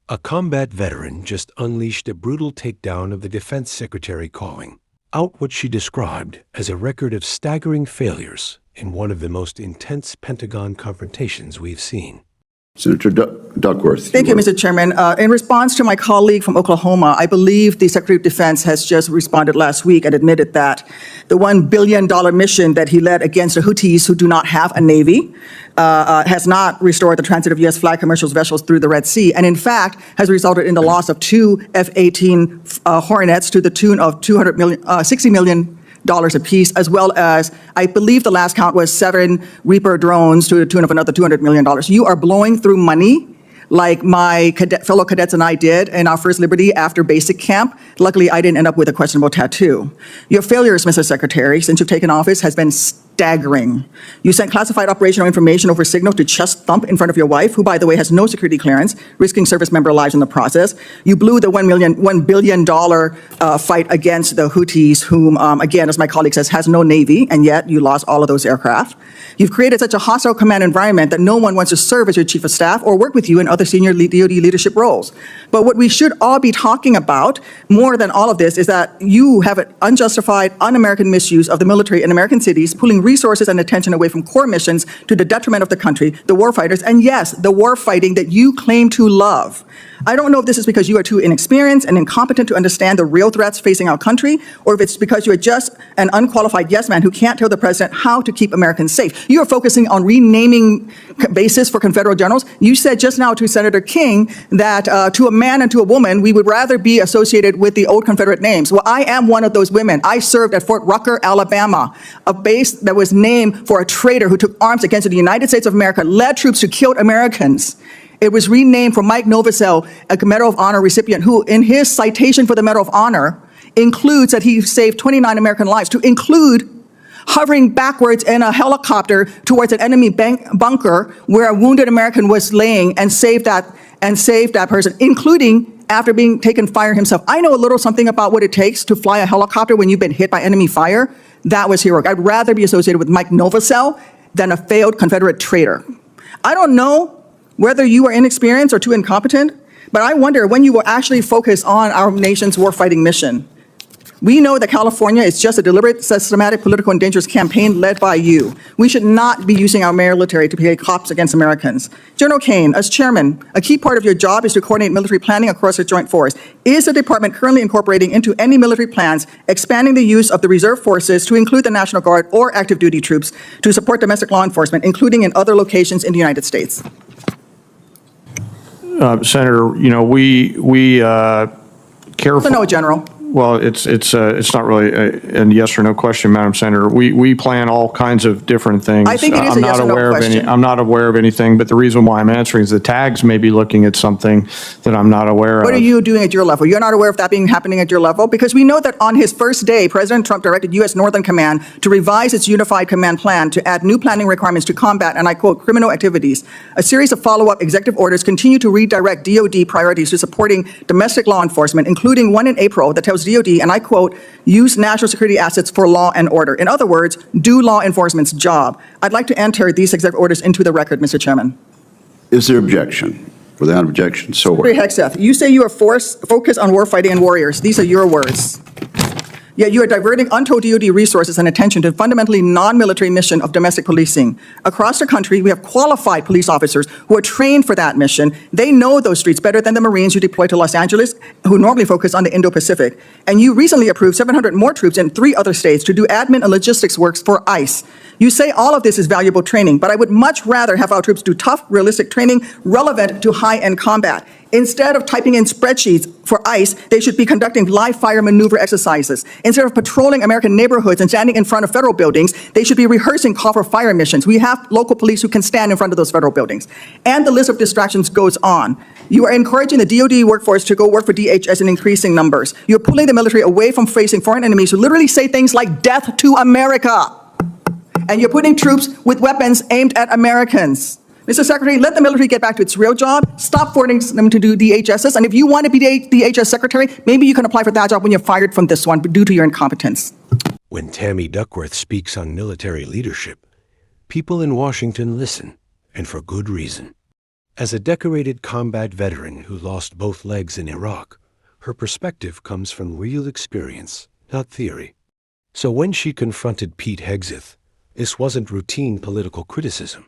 A combat veteran just unleashed a brutal takedown of the defense secretary, calling out what she described as a record of staggering failures in one of the most intense Pentagon confrontations we've seen. Senator Duckworth. Thank you, Mr. Chairman. In response to my colleague from Oklahoma, I believe the Secretary of Defense has just responded last week and admitted that the $1 billion mission that he led against the Houthis, who do not have a Navy, has not restored the transit of U.S. flag commercial vessels through the Red Sea, and in fact has resulted in the loss of 2 F-18 Hornets to the tune of $60 million apiece, as well as, I believe the last count was 7 Reaper drones to the tune of another $200 million. You are blowing through money like my fellow cadets and I did in our First Liberty after basic camp. Luckily, I didn't end up with a questionable tattoo. Your failures, Mr. Secretary, since you've taken office has been staggering. You sent classified operational information over signal to chest thump in front of your wife, who, by the way, has no security clearance, risking service member lives in the process. You blew the $1 billion fight against the Houthis, whom, again, as my colleague says, has no Navy, and yet you lost all of those aircraft. You've created such a hostile command environment that no one wants to serve as your chief of staff or work with you in other senior DoD leadership roles. But what we should all be talking about, more than all of this, is that you have an unjustified, un-American misuse of the military in American cities, pulling resources and attention away from core missions to the detriment of the country, the warfighters, and yes, the war fighting that you claim to love. I don't know if this is because you are too inexperienced and incompetent to understand the real threats facing our country, or if it's because you are just an unqualified yes man who can't tell the president how to keep Americans safe. You are focusing on renaming bases for Confederate generals. You said just now to Senator King that to a man and to a woman, we would rather be associated with the old Confederate names. Well, I am one of those women. I served at Fort Rucker, Alabama, a base that was named for a traitor who took arms against the United States of America, led troops who killed Americans. It was renamed for Mike Novosel, a Medal of Honor recipient, who in his citation for the Medal of Honor includes that he saved 29 American lives, to include hovering backwards in a helicopter towards an enemy bunker where a wounded American was laying and saved that person, including after being taken fire himself. I know a little something about what it takes to fly a helicopter when you've been hit by enemy fire. That was heroic. I'd rather be associated with Mike Novosel than a failed Confederate traitor. I don't know whether you are inexperienced or too incompetent, but I wonder when you will actually focus on our nation's warfighting mission. We know that California is just a deliberate, systematic, political, and dangerous campaign led by you. We should not be using our military to play cops against Americans. General Kane, as chairman, a key part of your job is to coordinate military planning across the joint force. Is the department currently incorporating into any military plans expanding the use of the reserve forces to include the National Guard or active duty troops to support domestic law enforcement, including in other locations in the United States? Senator, you know, we carefully. No, General. Well, it's not really a yes or no question, Madam Senator. We plan all kinds of different things. I think it is a yes or no question. I'm not aware of anything, but the reason why I'm answering is the tags may be looking at something that I'm not aware of. What are you doing at your level? You're not aware of that happening at your level? Because we know that on his first day, President Trump directed U.S. Northern Command to revise its unified command plan to add new planning requirements to combat, and I quote, criminal activities. A series of follow-up executive orders continue to redirect DoD priorities to supporting domestic law enforcement, including one in April that tells DoD, and I quote, use national security assets for law and order. In other words, do law enforcement's job. I'd like to enter these executive orders into the record, Mr. Chairman. Is there objection? Without objection, so ordered. Secretary Hegseth, you say you are focused on warfighting and warriors. These are your words. Yet you are diverting untold DoD resources and attention to a fundamentally non-military mission of domestic policing. Across the country, we have qualified police officers who are trained for that mission. They know those streets better than the Marines you deploy to Los Angeles, who normally focus on the Indo-Pacific. And you recently approved 700 more troops in 3 other states to do admin and logistics works for ICE. You say all of this is valuable training, but I would much rather have our troops do tough, realistic training relevant to high-end combat. Instead of typing in spreadsheets for ICE, they should be conducting live fire maneuver exercises. Instead of patrolling American neighborhoods and standing in front of federal buildings, they should be rehearsing call for fire missions. We have local police who can stand in front of those federal buildings. And the list of distractions goes on. You are encouraging the DoD workforce to go work for DHS in increasing numbers. You're pulling the military away from facing foreign enemies who literally say things like death to America. And you're putting troops with weapons aimed at Americans. Mr. Secretary, let the military get back to its real job. Stop forcing them to do DHSs. And if you want to be DHS Secretary, maybe you can apply for that job when you're fired from this one due to your incompetence. When Tammy Duckworth speaks on military leadership, people in Washington listen, and for good reason. As a decorated combat veteran who lost both legs in Iraq, her perspective comes from real experience, not theory. So when she confronted Pete Hegseth, this wasn't routine political criticism.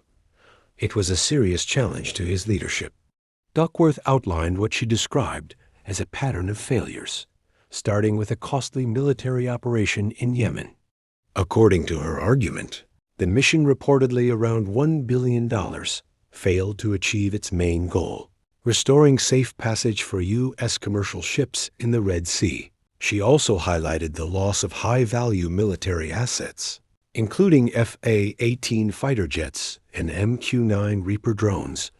It was a serious challenge to his leadership. Duckworth outlined what she described as a pattern of failures, starting with a costly military operation in Yemen. According to her argument, the mission, reportedly around $1 billion, failed to achieve its main goal, restoring safe passage for U.S. commercial ships in the Red Sea. She also highlighted the loss of high-value military assets, including F/A-18 fighter jets and MQ-9 Reaper drones,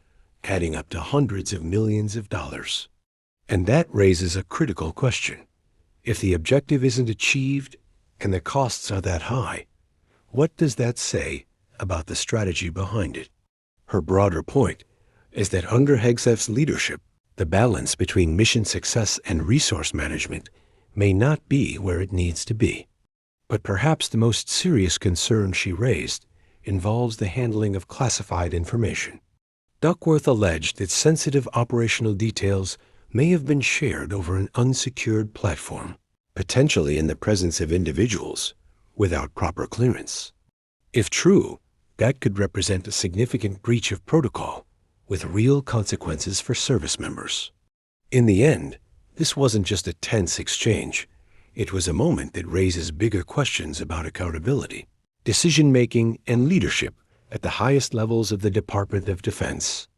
adding up to hundreds of millions of dollars. And that raises a critical question. If the objective isn't achieved and the costs are that high, what does that say about the strategy behind it? Her broader point is that under Hegseth's leadership, the balance between mission success and resource management may not be where it needs to be. But perhaps the most serious concern she raised involves the handling of classified information. Duckworth alleged that sensitive operational details may have been shared over an unsecured platform, potentially in the presence of individuals without proper clearance. If true, that could represent a significant breach of protocol with real consequences for service members. In the end, this wasn't just a tense exchange. It was a moment that raises bigger questions about accountability, decision-making, and leadership at the highest levels of the Department of Defense.